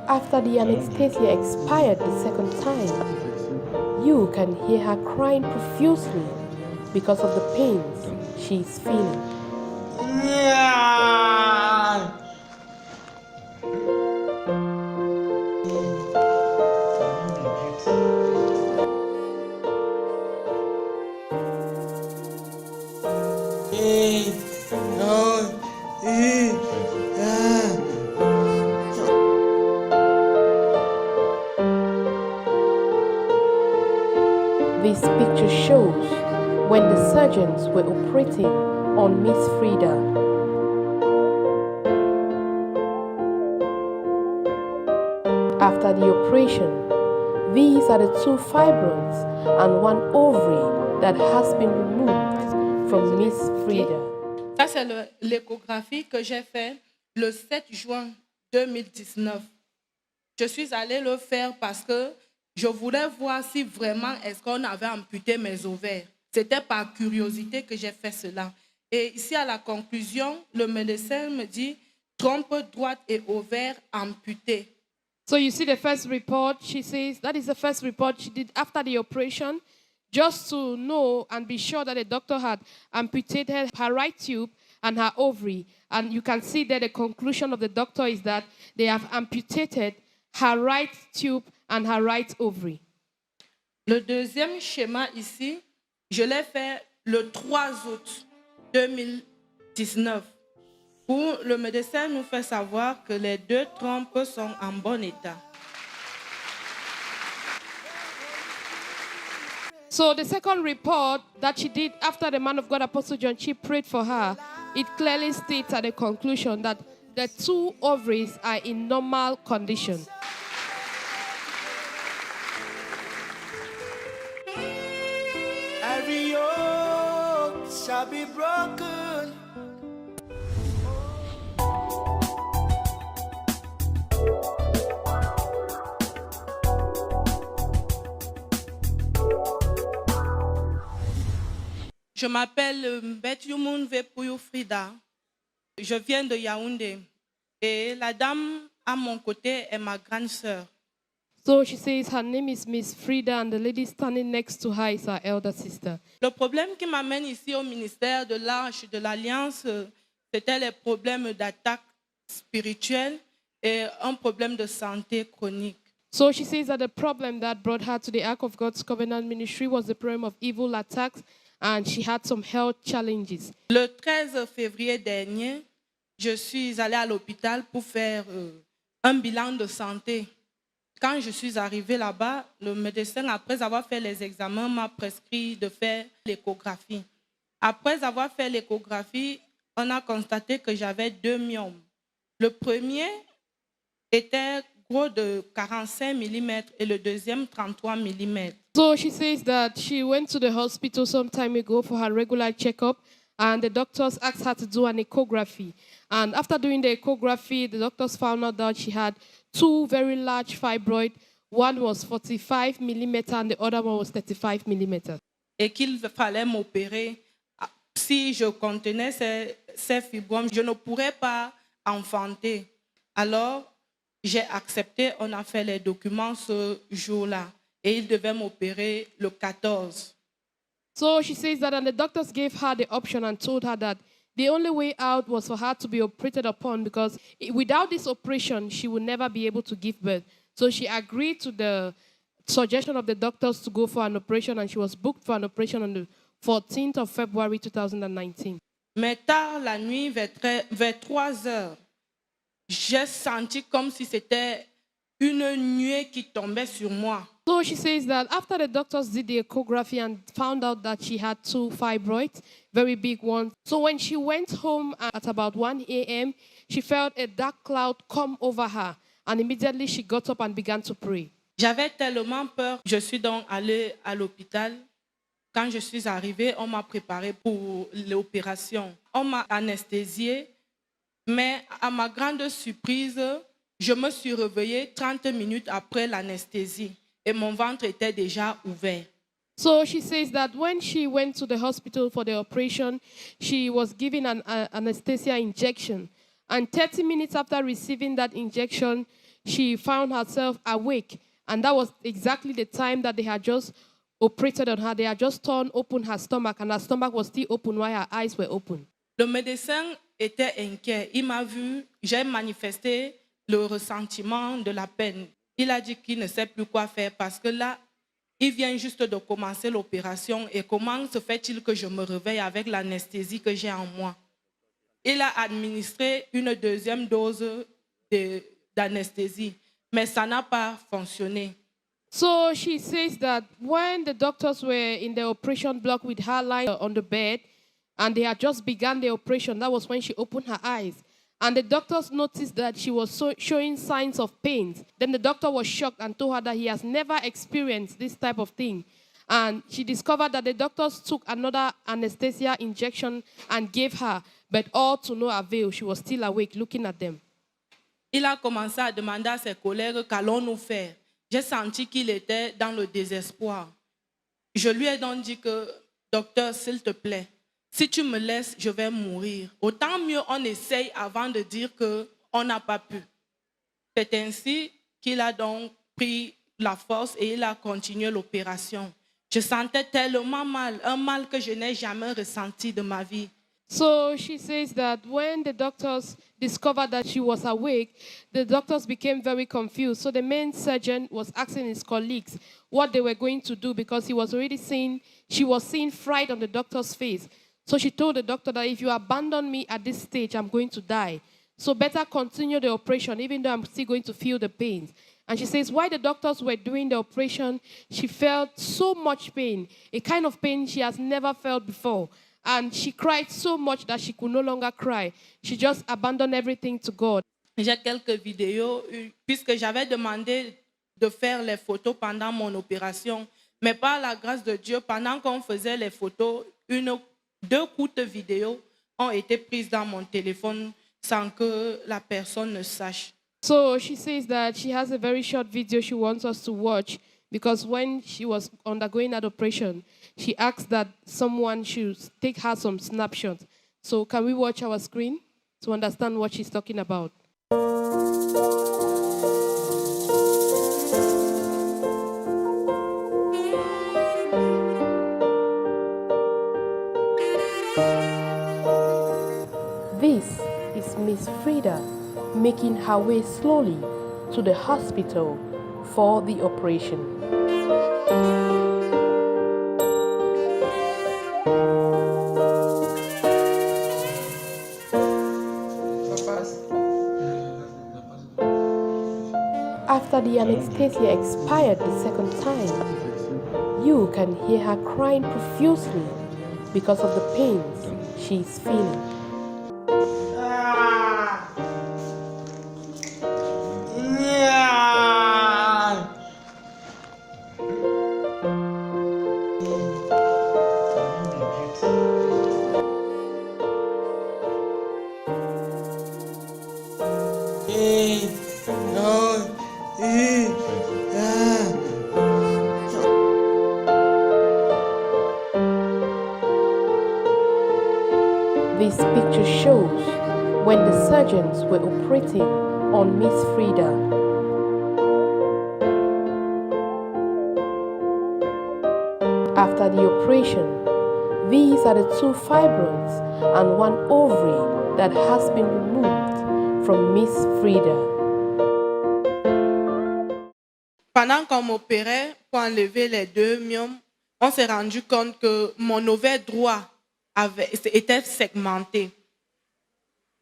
After the anesthesia expired the second time, you can hear her crying profusely because of the pains she is feeling. This picture shows when the surgeons were operating on Miss Frida. After the operation, these are the 2 fibroids and 1 ovary that has been removed from Miss Frida. Ça, c'est l'échographie que j'ai faite le 7 juin 2019. Je suis allée le faire parce que je voulais voir si vraiment est-ce qu'on avait amputé mes ovaires. C'était par curiosité que j'ai fait cela. Et ici, à la conclusion, le médecin me dit trompe droite et ovaire amputé. So you see the first report, she says, that is the first report she did after the operation, just to know and be sure that the doctor had amputated her right tube and her ovary. And you can see that the conclusion of the doctor is that they have amputated her right tube and her right ovary. Le deuxième schéma ici, je l'ai fait le 3 août 2019, où le médecin nous fait savoir que les 2 trompes sont en bon état. So the second report that she did after the man of God, Apostle John Chi, prayed for her, it clearly states at the conclusion that the 2 ovaries are in normal condition. Every yoke shall be broken. Je m'appelle Bethumoun Vepuyou Frida. Je viens de Yaoundé. Et la dame à mon côté est ma grande sœur. So she says her name is Miss Frida and the lady standing next to her is her elder sister. Le problème qui m'amène ici au ministère de l'Arche de l'Alliance, c'était les problèmes d'attaque spirituelle et un problème de santé chronique. So she says that the problem that brought her to the Ark of God's Covenant ministry was the problem of evil attacks, and she had some health challenges. Le 13 février dernier, je suis allée à l'hôpital pour faire un bilan de santé. Quand je suis arrivée là-bas, le médecin, après avoir fait les examens, m'a prescrit de faire l'échographie. Après avoir fait l'échographie, on a constaté que j'avais 2 myomes. Le premier était gros de 45 mm et le deuxième 33 mm. So she says that she went to the hospital some time ago for her regular checkup, and the doctors asked her to do an echography. And after doing the echography, the doctors found out that she had 2 very large fibroids. One was 45 mm and the other one was 35 mm. Et qu'il fallait m'opérer. Si je contenais ces fibromes, je ne pourrais pas enfanter. Alors, j'ai accepté, on a fait les documents ce jour-là. Et il devait m'opérer le 14. So she says that, and the doctors gave her the option and told her that the only way out was for her to be operated upon, because without this operation, she would never be able to give birth. So she agreed to the suggestion of the doctors to go for an operation, and she was booked for an operation on the 14th of February 2019. Mais tard la nuit, vers 3 heures, j'ai senti comme si c'était une nuée qui tombait sur moi. So she says that after the doctors did the echography and found out that she had 2 fibroids, very big ones. So when she went home at about 1 a.m., she felt a dark cloud come over her. And immediately she got up and began to pray. J'avais tellement peur. Je suis donc allée à l'hôpital. Quand je suis arrivée, on m'a préparée pour l'opération. On m'a anesthésiée. Mais à ma grande surprise, je me suis réveillée 30 minutes après l'anesthésie. Et mon ventre était déjà ouvert. So she says that when she went to the hospital for the operation, she was given an anesthesia injection. And 30 minutes after receiving that injection, she found herself awake. And that was exactly the time that they had just operated on her. They had just torn open her stomach, and her stomach was still open while her eyes were open. Le médecin était inquiet. Il m'a vu, j'ai manifesté le ressentiment de la peine. Il a dit qu'il ne sait plus quoi faire parce que là, il vient juste de commencer l'opération et comment se fait-il que je me réveille avec l'anesthésie que j'ai en moi? Il a administré une deuxième dose d'anesthésie, mais ça n'a pas fonctionné. So she says that when the doctors were in the operation block with her lying on the bed, and they had just begun the operation, that was when she opened her eyes. And the doctors noticed that she was showing signs of pain. Then the doctor was shocked and told her that he has never experienced this type of thing. And she discovered that the doctors took another anesthesia injection and gave her, but all to no avail. She was still awake looking at them. Il a commencé à demander à ses collègues qu'allons-nous faire. J'ai senti qu'il était dans le désespoir. Je lui ai donc dit que, docteur, s'il te plaît, si tu me laisses, je vais mourir. Autant mieux on essaye avant de dire qu'on n'a pas pu. C'est ainsi qu'il a donc pris la force et il a continué l'opération. Je sentais tellement mal, un mal que je n'ai jamais ressenti de ma vie. So she says that when the doctors discovered that she was awake, the doctors became very confused. So the main surgeon was asking his colleagues what they were going to do because he was already seeing, she was seeing fright on the doctor's face. So she told the doctor that if you abandon me at this stage, I'm going to die. So better continue the operation, even though I'm still going to feel the pains. And she says while the doctors were doing the operation, she felt so much pain, a kind of pain she has never felt before. And she cried so much that she could no longer cry. She just abandoned everything to God. J'ai quelques vidéos, puisque j'avais demandé de faire les photos pendant mon opération. Mais par la grâce de Dieu, pendant qu'on faisait les photos, deux courtes vidéos ont été prises dans mon téléphone sans que la personne ne sache. So she says that she has a very short video she wants us to watch because when she was undergoing that operation, she asked that someone should take her some snapshots. So can we watch our screen to understand what she's talking about? This is Miss Frida making her way slowly to the hospital for the operation. After the anesthesia expired the second time, you can hear her crying profusely because of the pains she is feeling. This picture shows when the surgeons were operating on Miss Frida. After the operation, these are the two fibroids and one ovary that has been removed from Miss Frida. Pendant qu'on m'opérait pour enlever les deux myomes, on s'est rendu compte que mon ovaire droit était segmenté.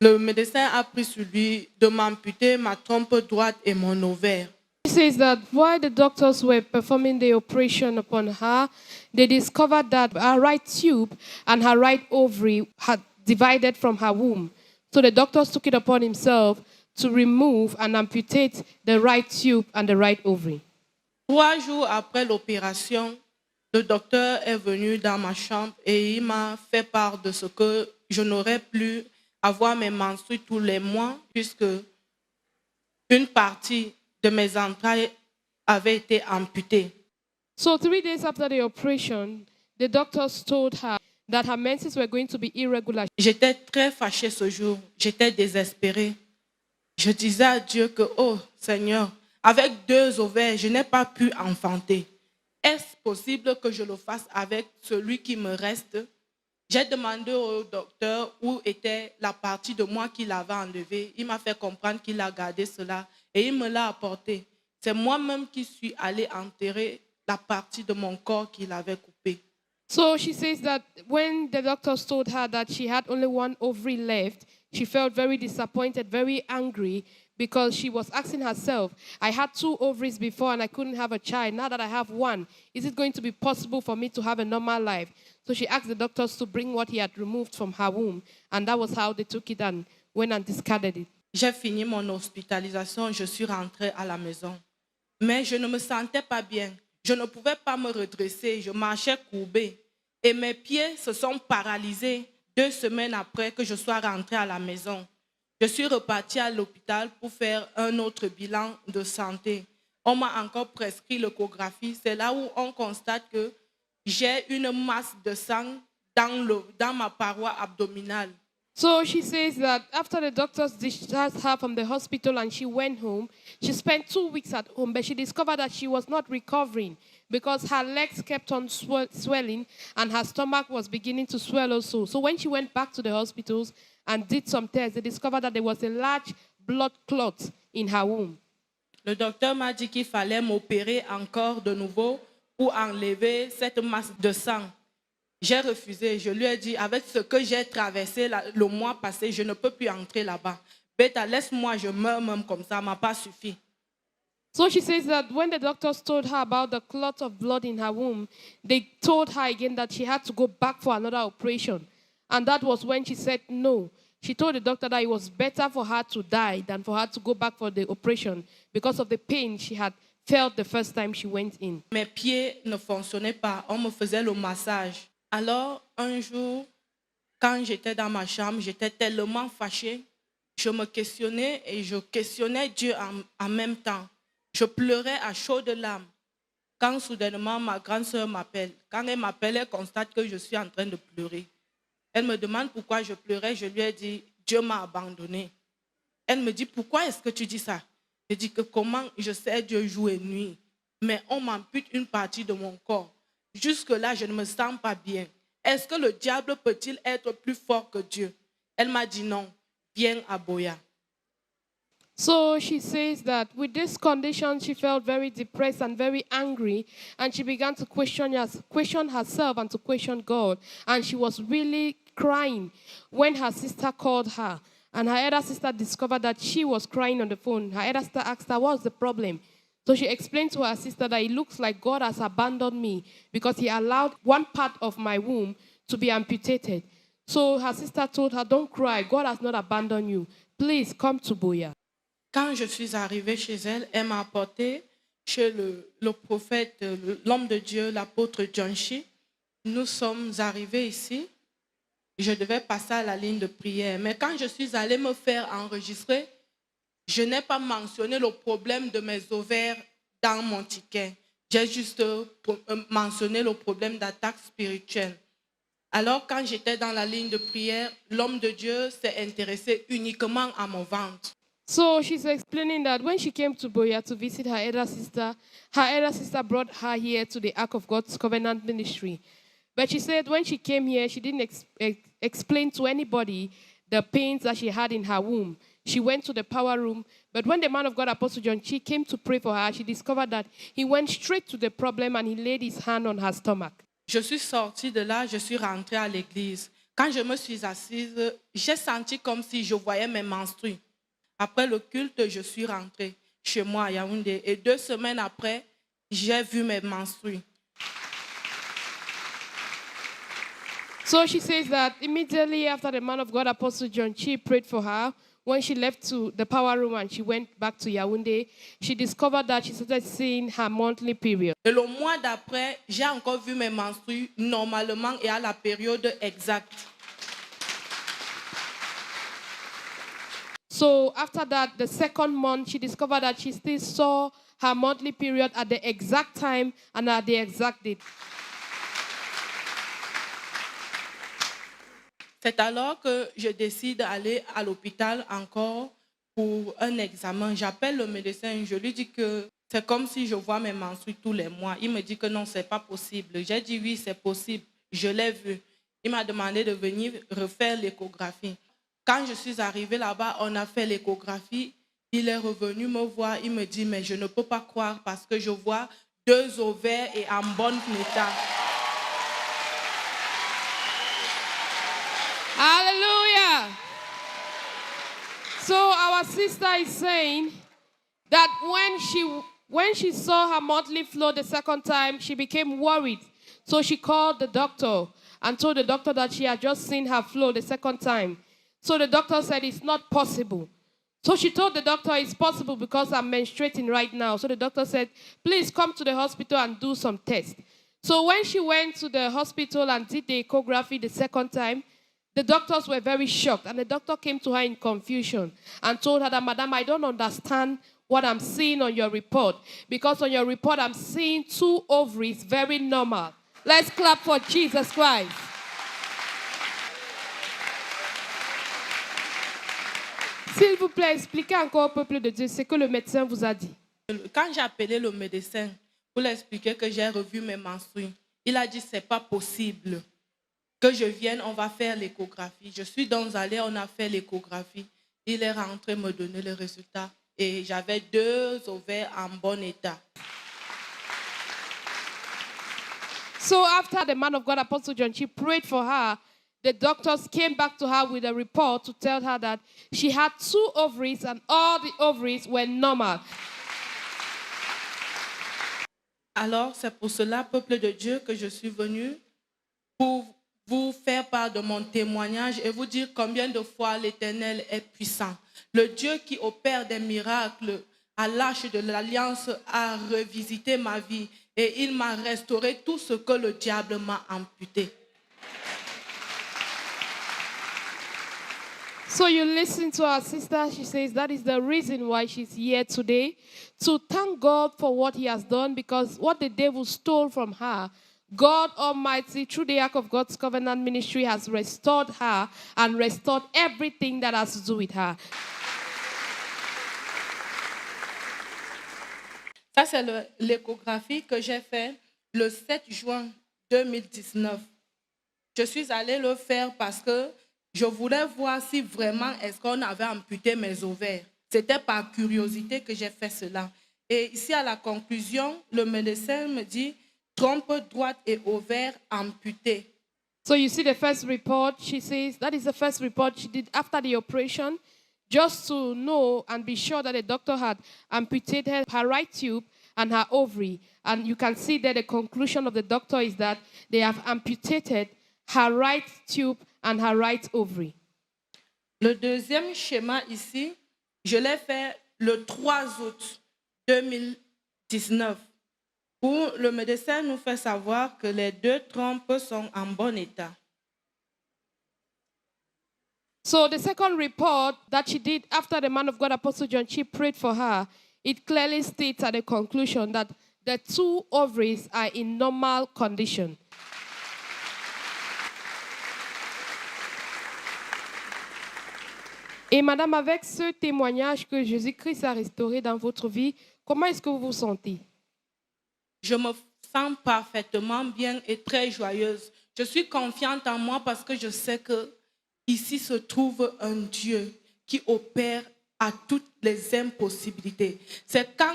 Le médecin a pris sur lui de m'amputer ma trompe droite et mon ovaire. She says that while the doctors were performing the operation upon her, they discovered that her right tube and her right ovary had divided from her womb. So the doctors took it upon himself to remove and amputate the right tube and the right ovary. 3 jours après l'opération, le docteur est venu dans ma chambre et il m'a fait part de ce que je n'aurais plus avoir mes menstrues tous les mois puisque une partie de mes entrailles avait été amputée. So 3 days after the operation, the doctors told her that her menses were going to be irregular. J'étais très fâchée ce jour, j'étais désespérée. Je disais à Dieu que, oh Seigneur, avec 2 ovaires, je n'ai pas pu enfanter. Est-ce possible que je le fasse avec celui qui me reste? J'ai demandé au docteur où était la partie de moi qu'il avait enlevée. Il m'a fait comprendre qu'il a gardé cela et il me l'a apporté. C'est moi-même qui suis allée enterrer la partie de mon corps qu'il avait coupée. So she says that when the doctors told her that she had only one ovary left, she felt very disappointed, very angry, because she was asking herself, I had 2 ovaries before and I couldn't have a child. Now that I have one, is it going to be possible for me to have a normal life? So she asked the doctors to bring what he had removed from her womb, and that was how they took it and went and discarded it. J'ai fini mon hospitalisation, je suis rentrée à la maison. Mais je ne me sentais pas bien. Je ne pouvais pas me redresser, je marchais courbée. Et mes pieds se sont paralysés 2 semaines après que je sois rentrée à la maison. Je suis repartie à l'hôpital pour faire un autre bilan de santé. On m'a encore prescrit l'échographie. C'est là où on constate que j'ai une masse de sang dans ma paroi abdominale. So she says that after the doctors discharged her from the hospital and she went home, she spent 2 weeks at home, but she discovered that she was not recovering because her legs kept on swelling and her stomach was beginning to swell also. So when she went back to the hospitals and did some tests, they discovered that there was a large blood clot in her womb. Le docteur m'a dit qu'il fallait m'opérer encore de nouveau pour enlever cette masse de sang. J'ai refusé. Je lui ai dit, avec ce que j'ai traversé le mois passé, je ne peux plus entrer là-bas. Beta, laisse-moi, je meurs même comme ça, ça m'a pas suffi. So she says that when the doctors told her about the clot of blood in her womb, they told her again that she had to go back for another operation. And that was when she said no. She told the doctor that it was better for her to die than for her to go back for the operation because of the pain she had felt the first time she went in. Mes pieds ne fonctionnaient pas. On me faisait le massage. Alors, un jour, quand j'étais dans ma chambre, j'étais tellement fâchée. Je me questionnais et je questionnais Dieu en même temps. Je pleurais à chaudes larmes. Quand soudainement, ma grande sœur m'appelle. Quand elle m'appelle, elle constate que je suis en train de pleurer. Elle me demande pourquoi je pleurais. Je lui ai dit, Dieu m'a abandonné. Elle me dit, pourquoi est-ce que tu dis ça? Je dis que comment je sais Dieu jour et nuit, mais on m'ampute une partie de mon corps. Jusque-là, je ne me sens pas bien. Est-ce que le diable peut-il être plus fort que Dieu? Elle m'a dit non. Viens à Boya. So she says that with this condition, she felt very depressed and very angry, and she began to question herself and to question God. And she was really crying when her sister called her. And her elder sister discovered that she was crying on the phone. Her elder sister asked her, what's the problem? So she explained to her sister that it looks like God has abandoned me because he allowed one part of my womb to be amputated. So her sister told her, don't cry, God has not abandoned you. Please come to Boya. Quand je suis arrivée chez elle, elle m'a apporté chez le prophète, l'homme de Dieu, l'apôtre Jonshi. Nous sommes arrivés ici. Je devais passer à la ligne de prière. Mais quand je suis allée me faire enregistrer, je n'ai pas mentionné le problème de mes ovaires dans mon ticket. J'ai juste mentionné le problème d'attaque spirituelle. Alors, quand j'étais dans la ligne de prière, l'homme de Dieu s'est intéressé uniquement à mon ventre. So she's explaining that when she came to Boya to visit her elder sister brought her here to the Ark of God's Covenant Ministry. But she said when she came here, she didn't explain to anybody the pains that she had in her womb. She went to the power room, but when the man of God, Apostle John, she came to pray for her, she discovered that he went straight to the problem and he laid his hand on her stomach. Je suis sortie de là, je suis rentrée à l'église. Quand je me suis assise, j'ai senti comme si je voyais mes menstrues. Après le culte, je suis rentrée chez moi à Yaoundé. Et 2 semaines après, j'ai vu mes menstrues. So she says that immediately after the man of God, Apostle John, she prayed for her. When she left to the power room and she went back to Yaoundé, she discovered that she started seeing her monthly period. Et le mois d'après, j'ai encore vu mes menstrues normalement et à la période exacte. So after that, the second month, she discovered that she still saw her monthly period at the exact time and at the exact date. C'est alors que je décide d'aller à l'hôpital encore pour un examen. J'appelle le médecin, je lui dis que c'est comme si je vois mes menstrues tous les mois. Il me dit que non, ce n'est pas possible. J'ai dit oui, c'est possible. Je l'ai vu. Il m'a demandé de venir refaire l'échographie. Quand je suis arrivée là-bas, on a fait l'échographie. Il est revenu me voir. Il me dit, mais je ne peux pas croire parce que je vois 2 ovaires et en bon état. Hallelujah. So our sister is saying that when she saw her monthly flow the second time, she became worried. So she called the doctor and told the doctor that she had just seen her flow the second time. So the doctor said it's not possible. So she told the doctor it's possible because I'm menstruating right now. So the doctor said, please come to the hospital and do some tests. So when she went to the hospital and did the echography the second time, the doctors were very shocked, and the doctor came to her in confusion and told her that, Madam, I don't understand what I'm seeing on your report, because on your report I'm seeing 2 ovaries, very normal. Let's clap for Jesus Christ. S'il vous plaît, expliquez encore au peuple de Dieu ce que le médecin vous a dit. Quand j'ai appelé le médecin pour lui expliquer que j'ai revu mes menstrues, il a dit c'est pas possible que je vienne, on va faire l'échographie. Je suis donc allée, on a fait l'échographie. Il est rentré me donner le résultat et j'avais 2 ovaires en bon état. So after the man of God, Apostle John, she prayed for her. The doctors came back to her with a report to tell her that she had 2 ovaries and all the ovaries were normal. Alors, c'est pour cela, peuple de Dieu, que je suis venue pour vous faire part de mon témoignage et vous dire combien de fois l'Éternel est puissant. Le Dieu qui opère des miracles à l'Arche de l'Alliance a revisité ma vie et il m'a restauré tout ce que le diable m'a amputé. So you listen to our sister. She says that is the reason why she's here today, to thank God for what he has done, because what the devil stole from her, God Almighty, through the Ark of God's Covenant Ministry, has restored her and restored everything that has to do with her. Ça, c'est l'échographie que j'ai fait le 7 juin 2019. Je suis allée le faire parce que je voulais voir si vraiment est-ce qu'on avait amputé mes ovaires. C'était par curiosité que j'ai fait cela. Et ici, à la conclusion, le médecin me dit trompe droite et ovaire amputé. So you see the first report, she says that is the first report she did after the operation, just to know and be sure that the doctor had amputated her right tube and her ovary. And you can see that the conclusion of the doctor is that they have amputated her right tube and her right ovary. Le deuxième schéma ici, je l'ai fait le 3 août 2019. Où le médecin nous fait savoir que les 2 trompes sont en bon état. So the second report that she did after the man of God, Apostle John, she prayed for her. It clearly states at the conclusion that the 2 ovaries are in normal condition. Et madame, avec ce témoignage que Jésus-Christ a restauré dans votre vie, comment est-ce que vous vous sentez? Je me sens parfaitement bien et très joyeuse. Je suis confiante en moi parce que je sais que ici se trouve un Dieu qui opère à toutes les impossibilités. C'est quand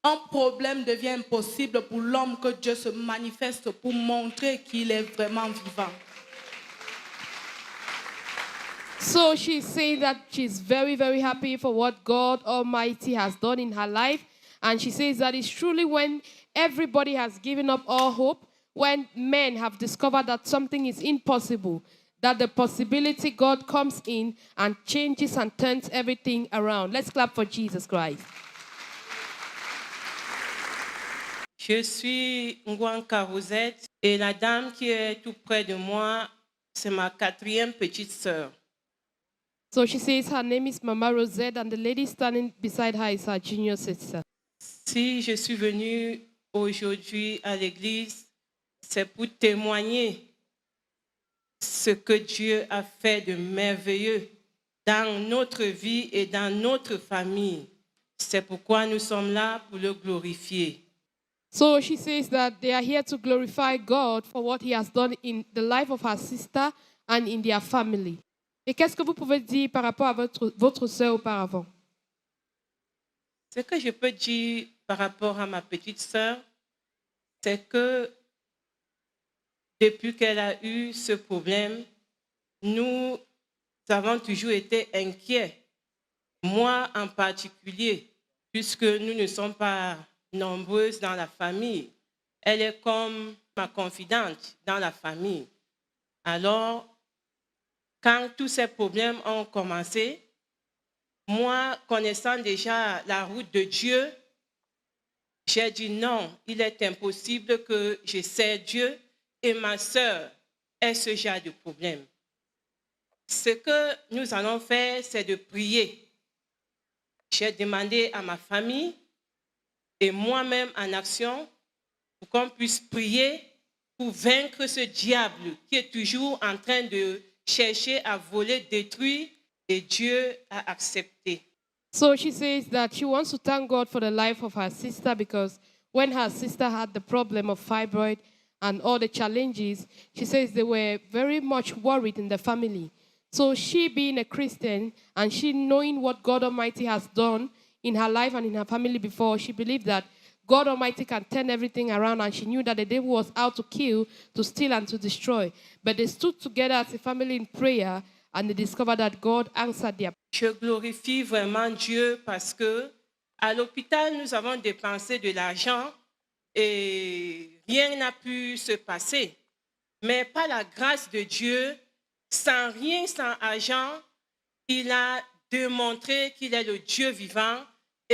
un problème devient impossible pour l'homme que Dieu se manifeste pour montrer qu'il est vraiment vivant. So she's saying that she's very, very happy for what God Almighty has done in her life. And she says that it's truly when everybody has given up all hope, when men have discovered that something is impossible, that the possibility God comes in and changes and turns everything around. Let's clap for Jesus Christ. Je suis Ngwanka Rosette et la dame qui est tout près de moi, c'est ma 4e petite sœur. So she says her name is Mama Rosette and the lady standing beside her is her junior sister. Si je suis venue aujourd'hui à l'église, c'est pour témoigner ce que Dieu a fait de merveilleux dans notre vie et dans notre famille. C'est pourquoi nous sommes là pour le glorifier. So she says that they are here to glorify God for what he has done in the life of her sister and in their family. Et qu'est-ce que vous pouvez dire par rapport à votre sœur auparavant? Ce que je peux dire par rapport à ma petite sœur, c'est que depuis qu'elle a eu ce problème, nous avons toujours été inquiets. Moi en particulier, puisque nous ne sommes pas nombreuses dans la famille. Elle est comme ma confidente dans la famille. Alors, quand tous ces problèmes ont commencé, moi, connaissant déjà la route de Dieu, j'ai dit non, il est impossible que je sers Dieu et ma sœur ait ce genre de problème. Ce que nous allons faire, c'est de prier. J'ai demandé à ma famille et moi-même en action pour qu'on puisse prier pour vaincre ce diable qui est toujours en train de chercher à voler, détruire, et Dieu a accepté. So she says that she wants to thank God for the life of her sister because when her sister had the problem of fibroid and all the challenges, she says they were very much worried in the family. So she being a Christian and she knowing what God Almighty has done in her life and in her family before, she believed that God Almighty can turn everything around, and she knew that the devil was out to kill, to steal, and to destroy. But they stood together as a family in prayer, and they discovered that God answered their. Je glorifie vraiment Dieu parce que à l'hôpital, nous avons dépensé de l'argent et rien n'a pu se passer. Mais par la grâce de Dieu, sans rien, sans argent, il a démontré qu'il est le Dieu vivant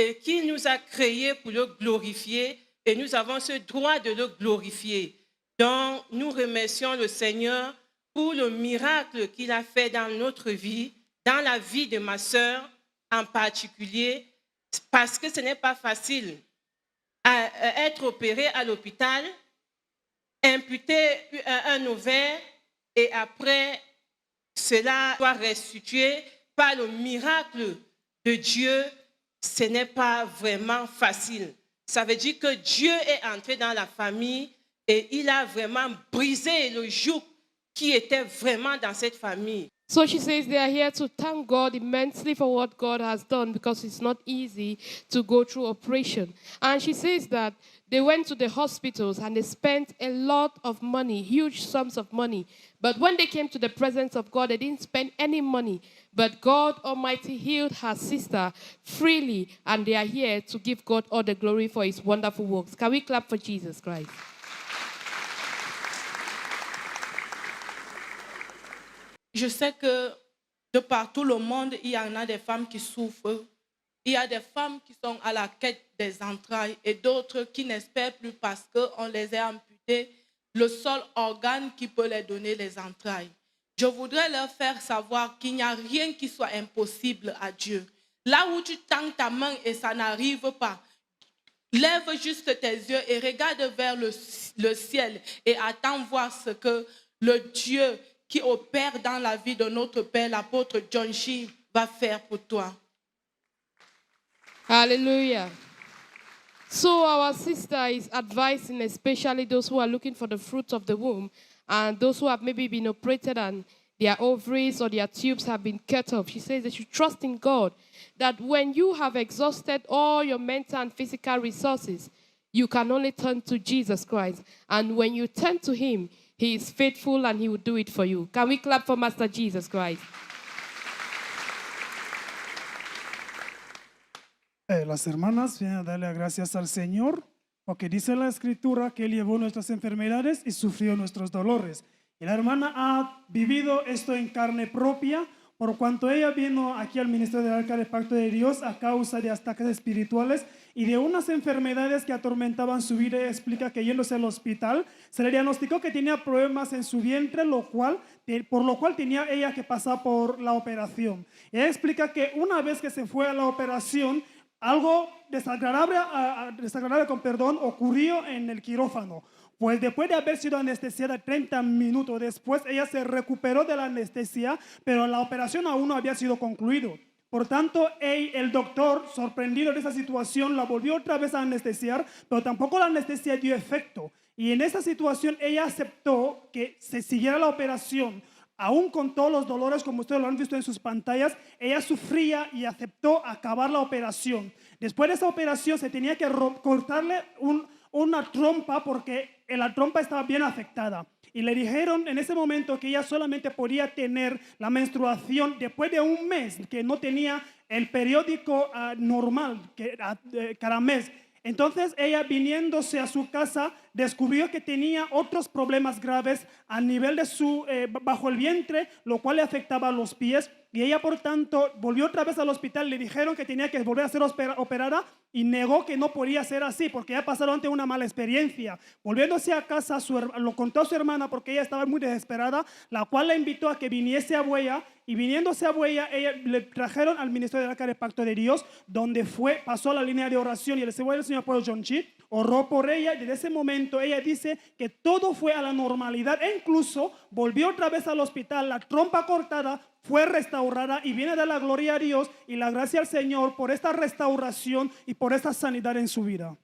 et qu'il nous a créés pour le glorifier, et nous avons ce droit de le glorifier. Donc, nous remercions le Seigneur pour le miracle qu'il a fait dans notre vie, dans la vie de ma sœur en particulier, parce que ce n'est pas facile à être opéré à l'hôpital, amputer un ovaire, et après, cela doit restituer par le miracle de Dieu. Ce n'est pas vraiment facile. Ça veut dire que Dieu est entré dans la famille et il a vraiment brisé le joug qui était vraiment dans cette famille. So she says they are here to thank God immensely for what God has done because it's not easy to go through operation. And she says that they went to the hospitals and they spent a lot of money, huge sums of money. But when they came to the presence of God, they didn't spend any money. But God Almighty healed her sister freely, and they are here to give God all the glory for his wonderful works. Can we clap for Jesus Christ? Je sais que de partout le monde, il y en a des femmes qui souffrent. Il y a des femmes qui sont à la quête des entrailles et d'autres qui n'espèrent plus parce qu'on les a amputées le seul organe qui peut leur donner les entrailles. Je voudrais leur faire savoir qu'il n'y a rien qui soit impossible à Dieu. Là où tu tends ta main et ça n'arrive pas, lève juste tes yeux et regarde vers le ciel et attends voir ce que le Dieu qui opère dans la vie de notre Père, l'apôtre John Shee, va faire pour toi. Hallelujah. So our sister is advising especially those who are looking for the fruits of the womb and those who have maybe been operated and their ovaries or their tubes have been cut off. She says they should trust in God that when you have exhausted all your mental and physical resources, you can only turn to Jesus Christ. And when you turn to him, he is faithful and he will do it for you. Can we clap for Master Jesus Christ? Las hermanas vienen a darle gracias al Señor porque dice la Escritura que Él llevó nuestras enfermedades y sufrió nuestros dolores. Y la hermana ha vivido esto en carne propia por cuanto ella vino aquí al ministerio del Arca del Pacto de Dios a causa de ataques espirituales y de unas enfermedades que atormentaban su vida. Ella explica que yéndose al hospital se le diagnosticó que tenía problemas en su vientre, por lo cual tenía ella que pasar por la operación. Ella explica que una vez que se fue a la operación, algo desagradable ocurrió en el quirófano. Pues después de haber sido anestesiada 30 minutos después, ella se recuperó de la anestesia, pero la operación aún no había sido concluida. Por tanto, el doctor, sorprendido de esa situación, la volvió otra vez a anestesiar, pero tampoco la anestesia dio efecto. Y en esa situación ella aceptó que se siguiera la operación. Aún con todos los dolores, como ustedes lo han visto en sus pantallas, ella sufría y aceptó acabar la operación. Después de esa operación se tenía que cortarle una trompa porque la trompa estaba bien afectada. Y le dijeron en ese momento que ella solamente podía tener la menstruación después de un mes, que no tenía el periódico normal cada mes. Entonces ella, viniéndose a su casa, descubrió que tenía otros problemas graves a nivel de bajo el vientre, lo cual le afectaba a los pies. Y ella, por tanto, volvió otra vez al hospital. Le dijeron que tenía que volver a ser operada y negó que no podía ser así porque ya pasaron ante una mala experiencia. Volviéndose a casa, lo contó a su hermana porque ella estaba muy desesperada, la cual la invitó a que viniese a Buea. Y viniéndose a Buea, ella le trajeron al Ministerio de la Arca del Pacto de Dios, donde pasó la línea de oración y el Señor Paul John Chi oró por ella. Y desde ese momento ella dice que todo fue a la normalidad e incluso volvió otra vez al hospital, la trompa cortada fue restaurada y viene de la gloria a Dios y la gracia al Señor por esta restauración y por esta sanidad en su vida.